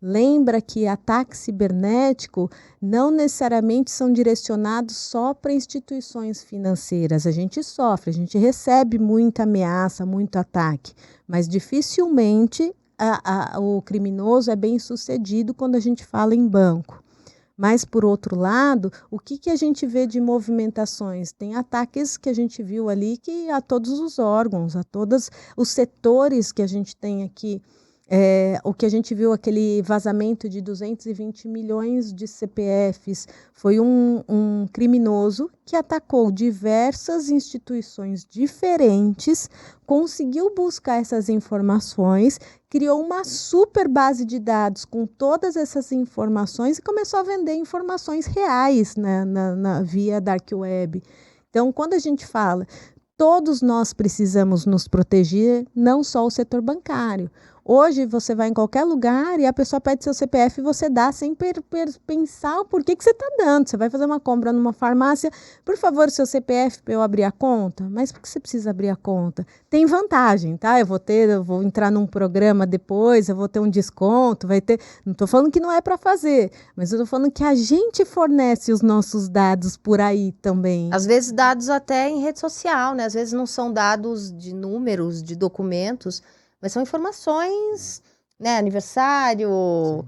lembra que ataque cibernético não necessariamente são direcionados só para instituições financeiras. A gente sofre, a gente recebe muita ameaça, muito ataque, mas dificilmente o criminoso é bem sucedido quando a gente fala em banco. Mas, por outro lado, o que a gente vê de movimentações? Tem ataques que a gente viu ali que a todos os órgãos, a todos os setores que a gente tem aqui. O que a gente viu, aquele vazamento de 220 milhões de CPFs, foi um criminoso que atacou diversas instituições diferentes, conseguiu buscar essas informações, criou uma super base de dados com todas essas informações e começou a vender informações reais, né, via Dark Web. Então, quando a gente fala, todos nós precisamos nos proteger, não só o setor bancário. Hoje você vai em qualquer lugar e a pessoa pede seu CPF e você dá sem pensar o porquê que você está dando. Você vai fazer uma compra numa farmácia, por favor, seu CPF para eu abrir a conta. Mas por que você precisa abrir a conta? Tem vantagem, tá? Eu vou entrar num programa depois, eu vou ter um desconto, vai ter... Não estou falando que não é para fazer, mas eu estou falando que a gente fornece os nossos dados por aí também. Às vezes dados até em rede social, né? Às vezes não são dados de números, de documentos, mas são informações, né? Aniversário,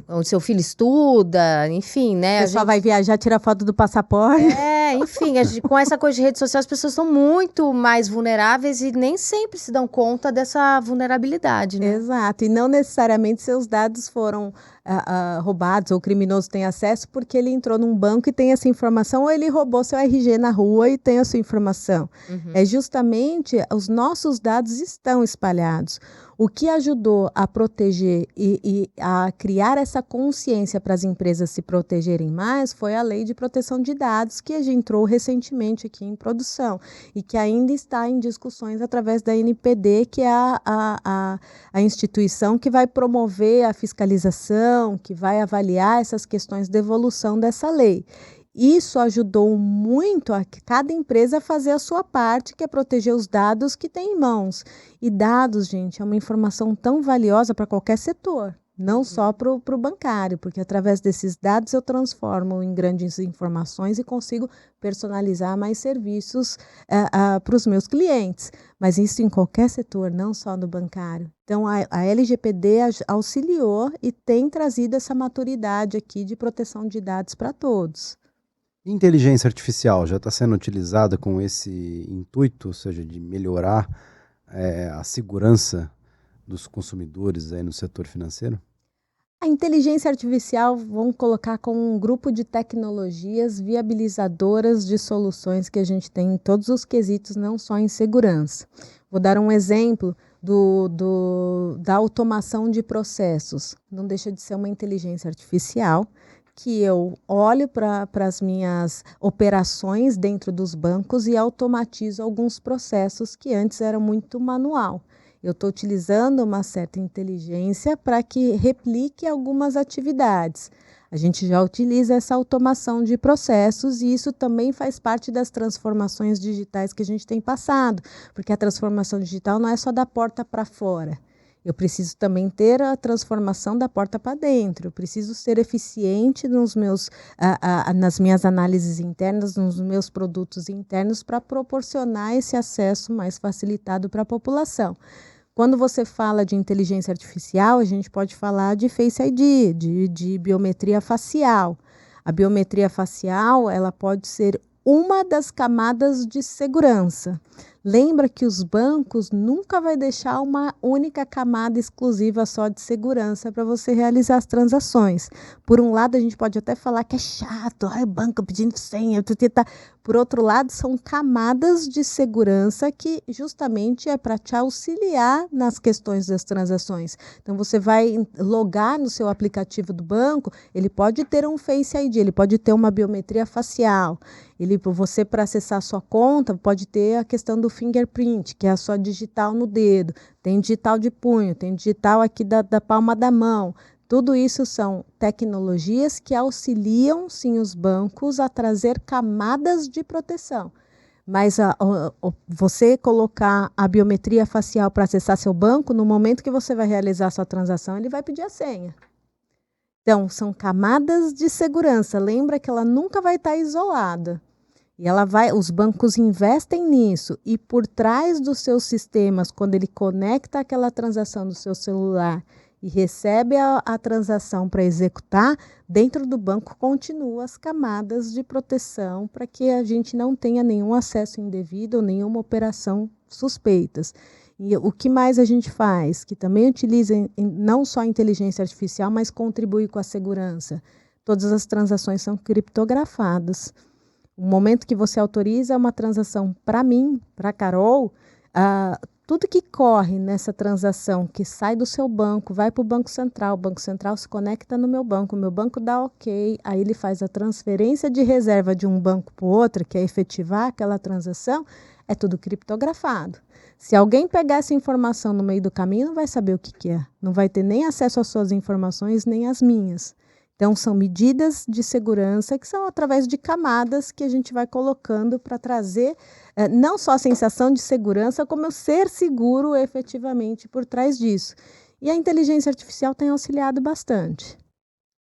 onde seu filho estuda, enfim, né? A pessoa vai viajar, tira foto do passaporte. Enfim, com essa coisa de rede social, as pessoas são muito mais vulneráveis e nem sempre se dão conta dessa vulnerabilidade, né? Exato, e não necessariamente seus dados foram roubados ou o criminoso tem acesso porque ele entrou num banco e tem essa informação, ou ele roubou seu RG na rua e tem a sua informação. É justamente, os nossos dados estão espalhados. O que ajudou a proteger e a criar essa consciência para as empresas se protegerem mais foi a Lei de Proteção de Dados, que a gente entrou recentemente aqui em produção e que ainda está em discussões através da NPD, que é a instituição que vai promover a fiscalização, que vai avaliar essas questões de evolução dessa lei. Isso ajudou muito a cada empresa a fazer a sua parte, que é proteger os dados que tem em mãos. E dados, gente, é uma informação tão valiosa para qualquer setor, não só para o bancário, porque através desses dados eu transformo em grandes informações e consigo personalizar mais serviços para os meus clientes. Mas isso em qualquer setor, não só no bancário. Então, a LGPD auxiliou e tem trazido essa maturidade aqui de proteção de dados para todos. Inteligência artificial já está sendo utilizada com esse intuito, ou seja, de melhorar a segurança dos consumidores aí no setor financeiro? A inteligência artificial, vamos colocar como um grupo de tecnologias viabilizadoras de soluções que a gente tem em todos os quesitos, não só em segurança. Vou dar um exemplo da automação de processos. Não deixa de ser uma inteligência artificial que eu olho para as minhas operações dentro dos bancos e automatizo alguns processos que antes eram muito manual. Eu estou utilizando uma certa inteligência para que replique algumas atividades. A gente já utiliza essa automação de processos e isso também faz parte das transformações digitais que a gente tem passado, porque a transformação digital não é só da porta para fora. Eu preciso também ter a transformação da porta para dentro. Eu preciso ser eficiente nas minhas análises internas, nos meus produtos internos, para proporcionar esse acesso mais facilitado para a população. Quando você fala de inteligência artificial, a gente pode falar de Face ID, de biometria facial. A biometria facial, ela pode ser uma das camadas de segurança. Lembra que os bancos nunca vai deixar uma única camada exclusiva só de segurança para você realizar as transações. Por um lado, a gente pode até falar que é chato, banco pedindo senha, por outro lado, são camadas de segurança que justamente é para te auxiliar nas questões das transações. Então, você vai logar no seu aplicativo do banco, ele pode ter um Face ID, ele pode ter uma biometria facial. Você, para acessar a sua conta, pode ter a questão do fingerprint, que é a sua digital no dedo. Tem digital de punho, tem digital aqui da palma da mão. Tudo isso são tecnologias que auxiliam, sim, os bancos a trazer camadas de proteção. Mas você colocar a biometria facial para acessar seu banco, no momento que você vai realizar a sua transação, ele vai pedir a senha. Então, são camadas de segurança. Lembra que ela nunca vai estar isolada. E os bancos investem nisso. E por trás dos seus sistemas, quando ele conecta aquela transação do seu celular e recebe a transação para executar, dentro do banco continuam as camadas de proteção para que a gente não tenha nenhum acesso indevido ou nenhuma operação suspeitas. E o que mais a gente faz? Que também utiliza não só a inteligência artificial, mas contribui com a segurança. Todas as transações são criptografadas. O momento que você autoriza uma transação para mim, para a Carol, tudo que corre nessa transação, que sai do seu banco, vai para o Banco Central se conecta no meu banco, o meu banco dá ok, aí ele faz a transferência de reserva de um banco para o outro, que é efetivar aquela transação, é tudo criptografado. Se alguém pegar essa informação no meio do caminho, não vai saber o que é, não vai ter nem acesso às suas informações, nem às minhas. Então, são medidas de segurança que são através de camadas que a gente vai colocando para trazer não só a sensação de segurança, como eu ser seguro efetivamente por trás disso. E a inteligência artificial tem auxiliado bastante.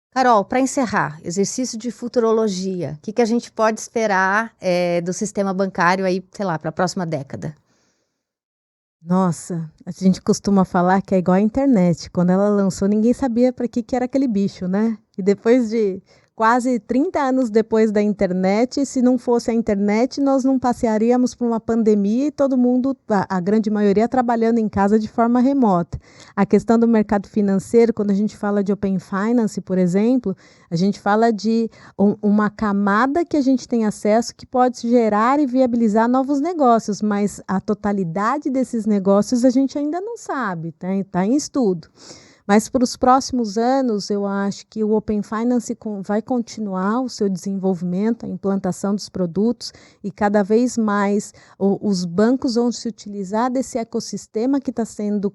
Carol, para encerrar, exercício de futurologia, o que a gente pode esperar do sistema bancário aí, sei lá, para a próxima década? Nossa, a gente costuma falar que é igual a internet. Quando ela lançou, ninguém sabia para que era aquele bicho, né? E depois de quase 30 anos depois da internet, se não fosse a internet, nós não passearíamos por uma pandemia e todo mundo, a grande maioria, trabalhando em casa de forma remota. A questão do mercado financeiro, quando a gente fala de Open Finance, por exemplo, a gente fala de uma camada que a gente tem acesso que pode gerar e viabilizar novos negócios, mas a totalidade desses negócios a gente ainda não sabe, tá em estudo. Mas para os próximos anos, eu acho que o Open Finance vai continuar o seu desenvolvimento, a implantação dos produtos e cada vez mais os bancos vão se utilizar desse ecossistema que está sendo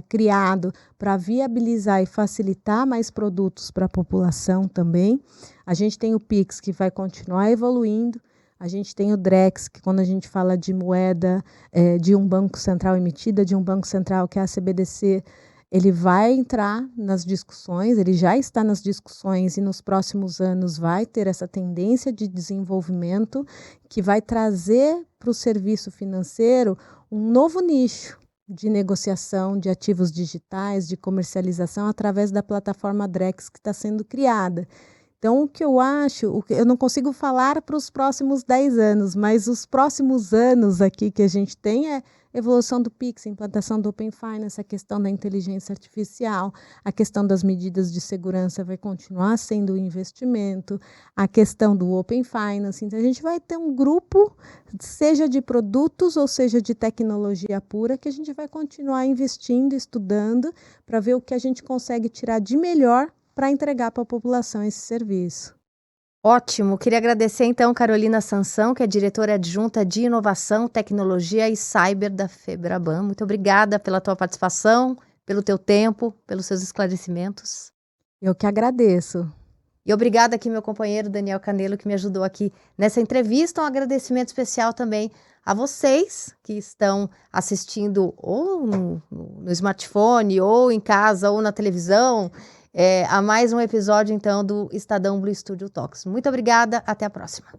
criado para viabilizar e facilitar mais produtos para a população também. A gente tem o Pix, que vai continuar evoluindo. A gente tem o Drex, que quando a gente fala de moeda de um banco central emitida, de um banco central que é a CBDC, ele vai entrar nas discussões, ele já está nas discussões e nos próximos anos vai ter essa tendência de desenvolvimento que vai trazer para o serviço financeiro um novo nicho de negociação de ativos digitais, de comercialização através da plataforma Drex que está sendo criada. Então, o que eu acho, eu não consigo falar para os próximos 10 anos, mas os próximos anos aqui que a gente tem é evolução do Pix, implantação do Open Finance, a questão da inteligência artificial, a questão das medidas de segurança vai continuar sendo um investimento, a questão do Open Finance. Então, a gente vai ter um grupo, seja de produtos ou seja de tecnologia pura, que a gente vai continuar investindo, estudando, para ver o que a gente consegue tirar de melhor para entregar para a população esse serviço. Ótimo, queria agradecer então Carolina Sansão, que é diretora adjunta de Inovação, Tecnologia e Cyber da Febraban. Muito obrigada pela tua participação, pelo teu tempo, pelos seus esclarecimentos. Eu que agradeço. E obrigada aqui meu companheiro Daniel Canelo, que me ajudou aqui nessa entrevista. Um agradecimento especial também a vocês que estão assistindo ou no smartphone, ou em casa, ou na televisão, a mais um episódio, então, do Estadão Blue Studio Talks. Muito obrigada, até a próxima.